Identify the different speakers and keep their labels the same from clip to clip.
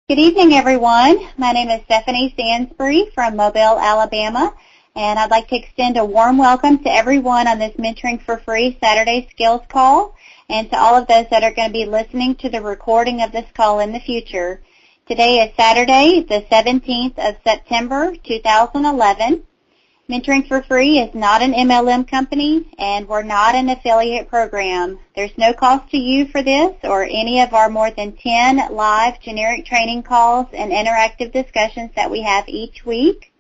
Speaker 1: Good evening, everyone. My name is Stephanie Stansbury from Mobile, Alabama, and I'd like to extend a warm welcome to everyone on this Mentoring for Free Saturday Skills Call, and to all of those that are going to be listening to the recording of this call in the future. Today is Saturday, the 17th of September, 2011. Mentoring for Free is not an MLM company, and we're not an affiliate program. There's no cost to you for this or any of our more than 10 live generic training calls and interactive discussions that we have each week.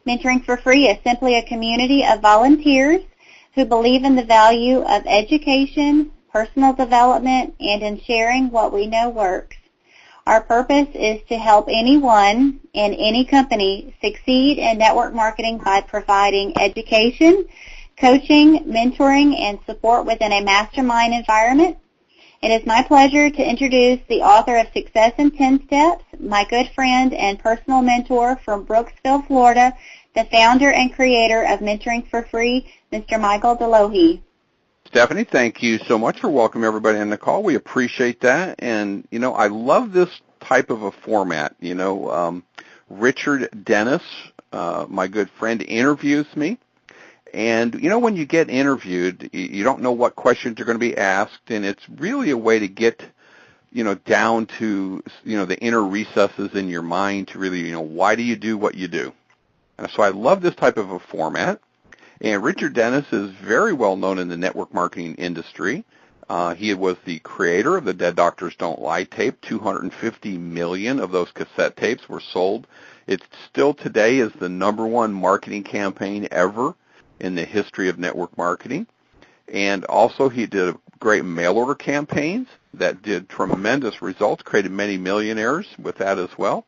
Speaker 1: Mentoring for Free is simply a community of volunteers who believe in the value of education, personal development, and in sharing what we know works. Our purpose is to help anyone in any company succeed in network marketing by providing education, coaching, mentoring, and support within a mastermind environment. It is my pleasure to introduce the author of Success in 10 Steps, my good friend and personal mentor from Brooksville, Florida, the founder and creator of Mentoring for Free, Mr. Michael DeLohe.
Speaker 2: Stephanie, thank you so much for welcoming everybody on the call. We appreciate that. And, I love this type of a format. Richard Dennis, my good friend, interviews me. And, when you get interviewed, you don't know what questions are going to be asked. And it's really a way to get, down to, the inner recesses in your mind to really, why do you do what you do? And so I love this type of a format. And Richard Dennis is very well known in the network marketing industry. He was the creator of the Dead Doctors Don't Lie tape. 250 million of those cassette tapes were sold. It still today is the #1 marketing campaign ever in the history of network marketing. And also he did great mail order campaigns that did tremendous results, created many millionaires with that as well.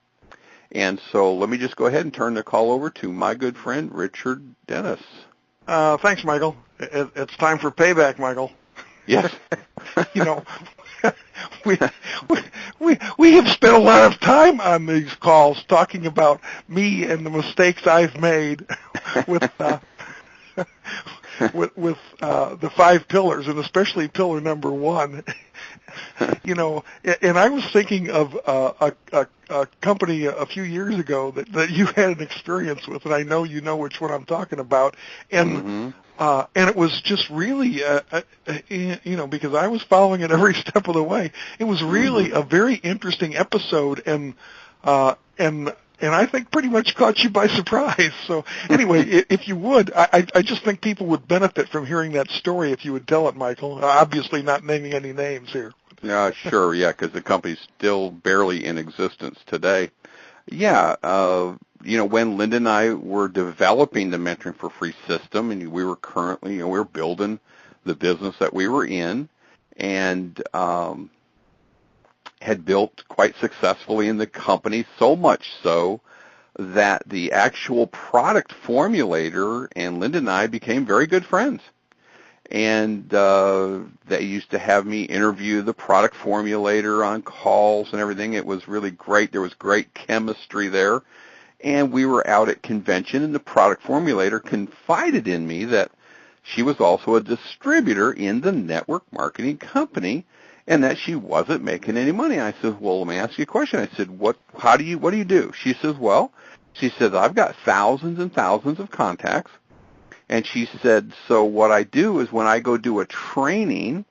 Speaker 2: And so let me just go ahead and turn the call over to my good friend, Richard Dennis.
Speaker 3: Thanks, Michael. It's time for payback, Michael.
Speaker 2: Yes.
Speaker 3: we have spent a lot of time on these calls talking about me and the mistakes I've made with the 5 pillars, and especially pillar number 1. And I was thinking of a company a few years ago that you had an experience with, and I know you know which one I'm talking about. And and it was just really, because I was following it every step of the way. It was really a very interesting episode, and I think pretty much caught you by surprise. So anyway, if you would, I just think people would benefit from hearing that story if you would tell it, Michael. Obviously not naming any names here.
Speaker 2: Yeah, sure, yeah, because the company's still barely in existence today. Yeah, when Linda and I were developing the Mentoring for Free system, and we were currently, we were building the business that we were in, and had built quite successfully in the company, so much so that the actual product formulator and Linda and I became very good friends. And they used to have me interview the product formulator on calls and everything. It was really great. There was great chemistry there. And we were out at convention, and the product formulator confided in me that she was also a distributor in the network marketing company, and that she wasn't making any money. I said, well, let me ask you a question. I said, what do you do? She says, I've got thousands and thousands of contacts. And she said, so what I do is when I go do a training,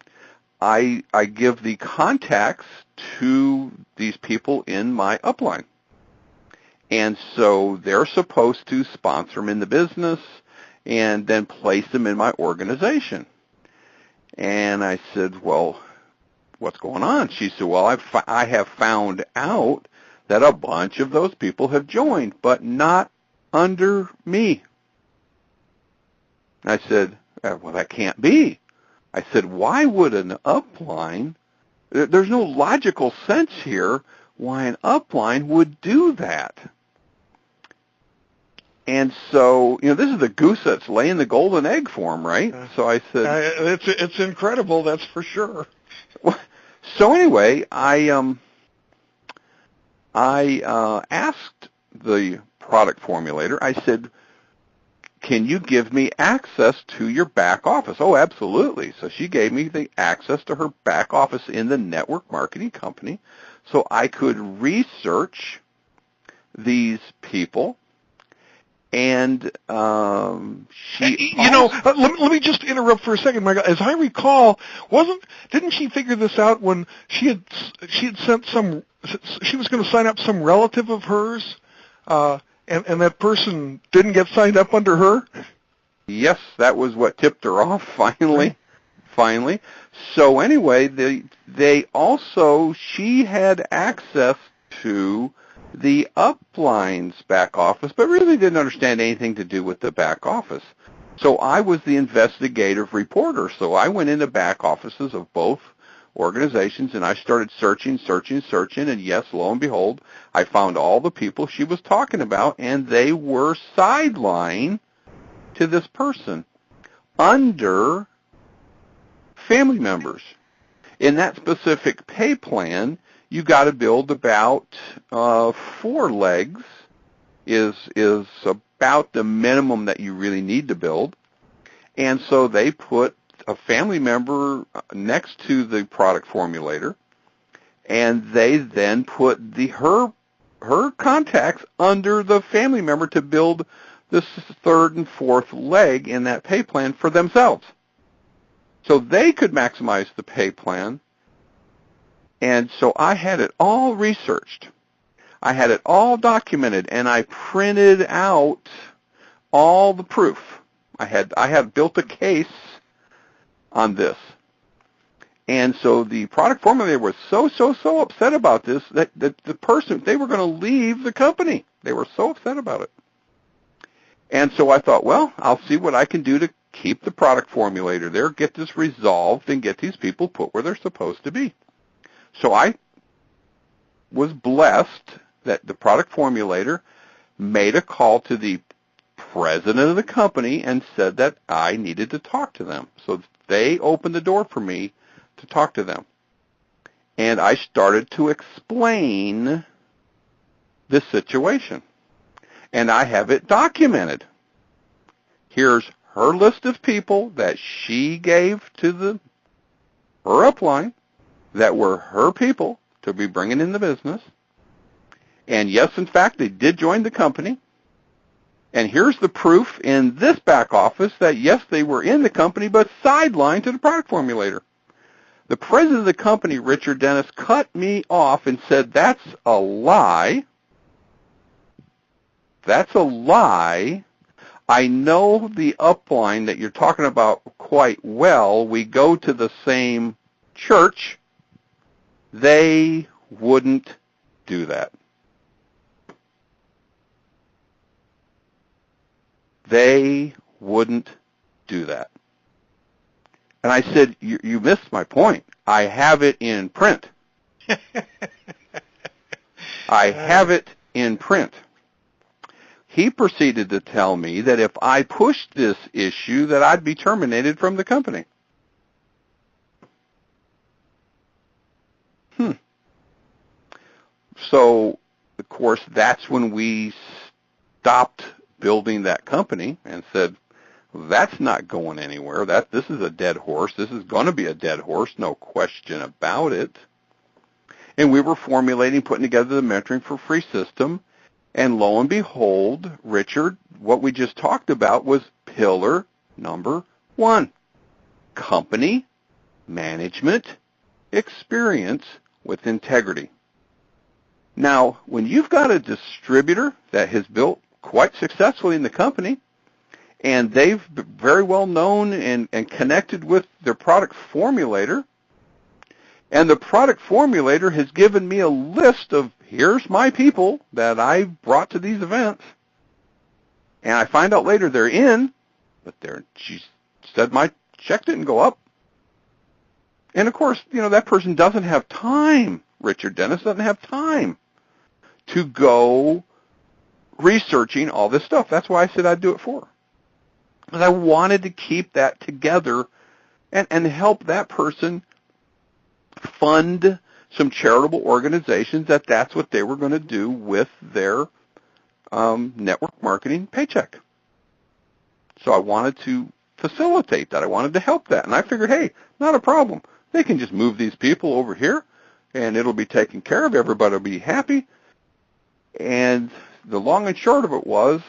Speaker 2: I give the contacts to these people in my upline. And so they're supposed to sponsor them in the business and then place them in my organization. And I said, well, what's going on? She said, well, I have found out that a bunch of those people have joined, but not under me. I said, well, that can't be. I said, why would an upline, there's no logical sense here why an upline would do that. And so, this is the goose that's laying the golden egg for him, right? So I said,
Speaker 3: it's incredible, that's for sure.
Speaker 2: So anyway, I asked the product formulator, I said, can you give me access to your back office? Oh, absolutely. So she gave me the access to her back office in the network marketing company so I could research these people. And
Speaker 3: let me just interrupt for a second, Michael. As I recall, didn't she figure this out when she had sent she was going to sign up some relative of hers, and that person didn't get signed up under her?
Speaker 2: Yes, that was what tipped her off finally. So anyway, she had access to the upline's back office, but really didn't understand anything to do with the back office. So I was the investigative reporter. So I went into back offices of both organizations, and I started searching, and yes, lo and behold, I found all the people she was talking about, and they were sidelined to this person under family members. In that specific pay plan, you got to build about 4 legs is about the minimum that you really need to build. And so they put a family member next to the product formulator, and they then put her contacts under the family member to build the 3rd and 4th leg in that pay plan for themselves. So they could maximize the pay plan. And so I had it all researched. I had it all documented, and I printed out all the proof. I had built a case on this. And so the product formulator was so upset about this that the person, they were going to leave the company. They were so upset about it. And so I thought, well, I'll see what I can do to keep the product formulator there, get this resolved, and get these people put where they're supposed to be. So I was blessed that the product formulator made a call to the president of the company and said that I needed to talk to them. So they opened the door for me to talk to them. And I started to explain this situation. And I have it documented. Here's her list of people that she gave to her upline that were her people to be bringing in the business. And yes, in fact, they did join the company. And here's the proof in this back office that, yes, they were in the company, but sidelined to the product formulator. The president of the company, Richard Dennis, cut me off and said, that's a lie. That's a lie. I know the upline that you're talking about quite well. We go to the same church. They wouldn't do that. They wouldn't do that. And I said, you missed my point. I have it in print. I have it in print. He proceeded to tell me that if I pushed this issue, that I'd be terminated from the company. So, of course, that's when we stopped building that company and said, that's not going anywhere. This is a dead horse. This is going to be a dead horse, no question about it. And we were formulating, putting together the Mentoring for Free system. And lo and behold, Richard, what we just talked about was pillar number 1, company management experience with integrity. Now, when you've got a distributor that has built quite successfully in the company, and they've very well known and connected with their product formulator, and the product formulator has given me a list of, here's my people that I brought to these events, and I find out later they're in, but she said my check didn't go up. And of course, that person doesn't have time, Richard Dennis doesn't have time to go researching all this stuff. That's why I said I'd do it for her. Because I wanted to keep that together and help that person fund some charitable organizations that's what they were going to do with their network marketing paycheck. So I wanted to facilitate that. I wanted to help that. And I figured, hey, not a problem. They can just move these people over here, and it'll be taken care of. Everybody will be happy. And the long and short of it was,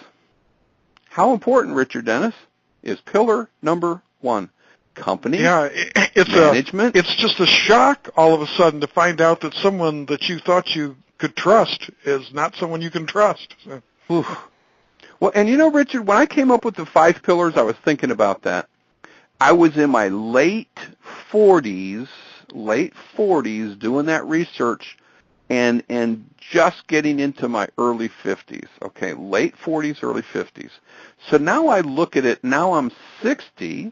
Speaker 2: how important, Richard Dennis, is pillar number one? Company management.
Speaker 3: It's just a shock all of a sudden to find out that someone that you thought you could trust is not someone you can trust. So.
Speaker 2: Well, and you know, Richard, when I came up with the 5 pillars, I was thinking about that. I was in my late 40s doing that research and just getting into my early 50s. Okay, late 40s, early 50s. So now I look at it, now I'm 60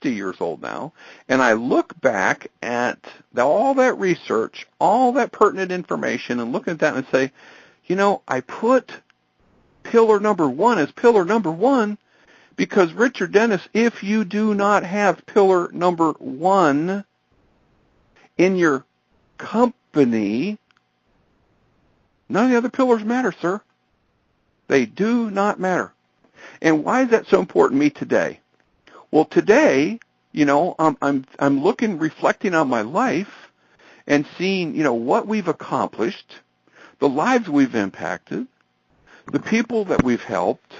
Speaker 2: years old now, and I look back at all that research, all that pertinent information, and look at that and say, you know, I put pillar number 1 as pillar number 1 because, Richard Dennis, if you do not have pillar number 1 in your company, none of the other pillars matter, sir. They do not matter. And why is that so important to me today? Well, today, you know, I'm looking, reflecting on my life and seeing, you know, what we've accomplished, the lives we've impacted, the people that we've helped,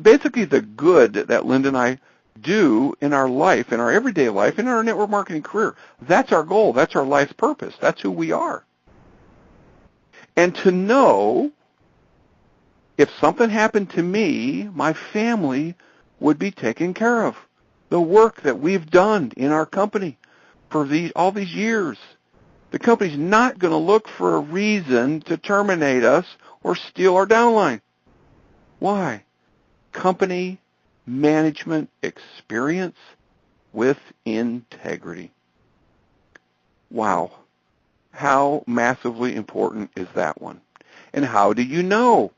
Speaker 2: basically the good that Linda and I do in our life, in our everyday life, in our network marketing career. That's our goal. That's our life's purpose. That's who we are. And to know if something happened to me, my family would be taken care of. The work that we've done in our company for all these years. The company's not going to look for a reason to terminate us or steal our downline. Why? Company management experience with integrity. Wow. How massively important is that one? And how do you know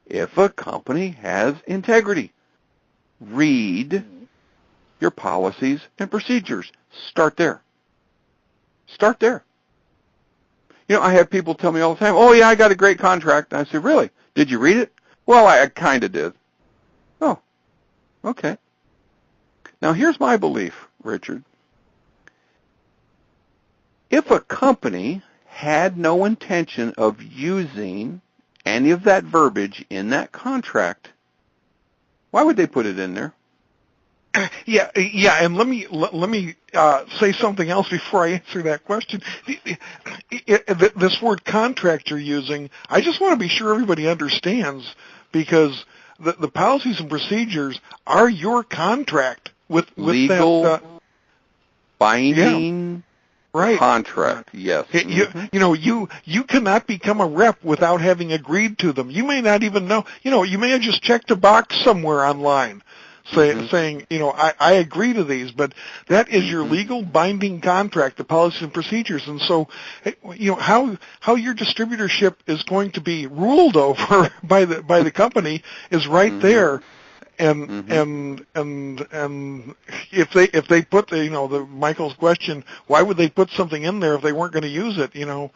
Speaker 2: if a company has integrity? Read your policies and procedures. Start there. Start there. You know, I have people tell me all the time, oh, yeah, I got a great contract. And I say, really? Did you read it? Well, I kind of did. Oh, okay. Now, here's my belief, Richard. If a company had no intention of using any of that verbiage in that contract, why would they put it in there?
Speaker 3: Yeah, and let me say something else before I answer that question. This word contract you're using, I just want to be sure everybody understands, because the policies and procedures are your contract with
Speaker 2: legal,
Speaker 3: that
Speaker 2: binding contract. Yes.
Speaker 3: You cannot become a rep without having agreed to them. You may not even know. You may have just checked a box somewhere online saying, I agree to these, but that is your legal binding contract, the policies and procedures. And so, how your distributorship is going to be ruled over by the company is right there. And if they put the Michael's question, why would they put something in there if they weren't going to use it? You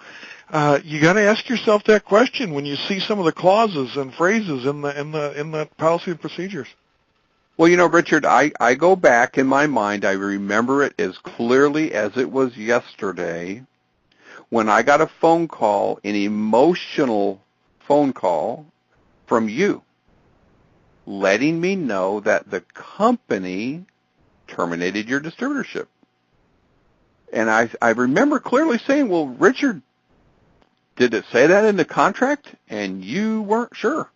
Speaker 3: got to ask yourself that question when you see some of the clauses and phrases in the policy and procedures.
Speaker 2: Well, Richard, I go back in my mind. I remember it as clearly as it was yesterday when I got a phone call, an emotional phone call from you, letting me know that the company terminated your distributorship. And I remember clearly saying, well, Richard, did it say that in the contract? And you weren't sure.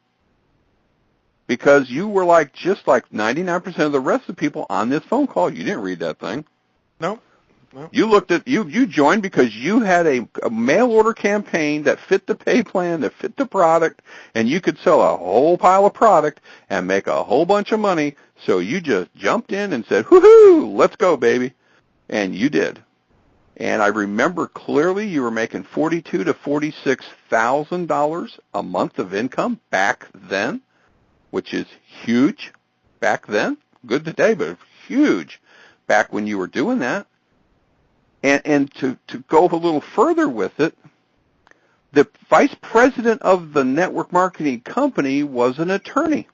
Speaker 2: Because you were just like 99% of the rest of the people on this phone call. You didn't read that thing.
Speaker 3: No.
Speaker 2: You looked at, you joined because you had a mail order campaign that fit the pay plan, that fit the product, and you could sell a whole pile of product and make a whole bunch of money. So you just jumped in and said, woohoo, let's go, baby. And you did. And I remember clearly you were making $42,000 to $46,000 a month of income back then, which is huge back then. Good today, but huge back when you were doing that. And to go a little further with it, the vice president of the network marketing company was an attorney.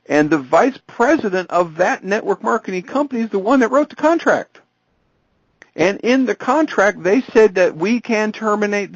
Speaker 2: And the vice president of that network marketing company is the one that wrote the contract. And in the contract, they said that we can terminate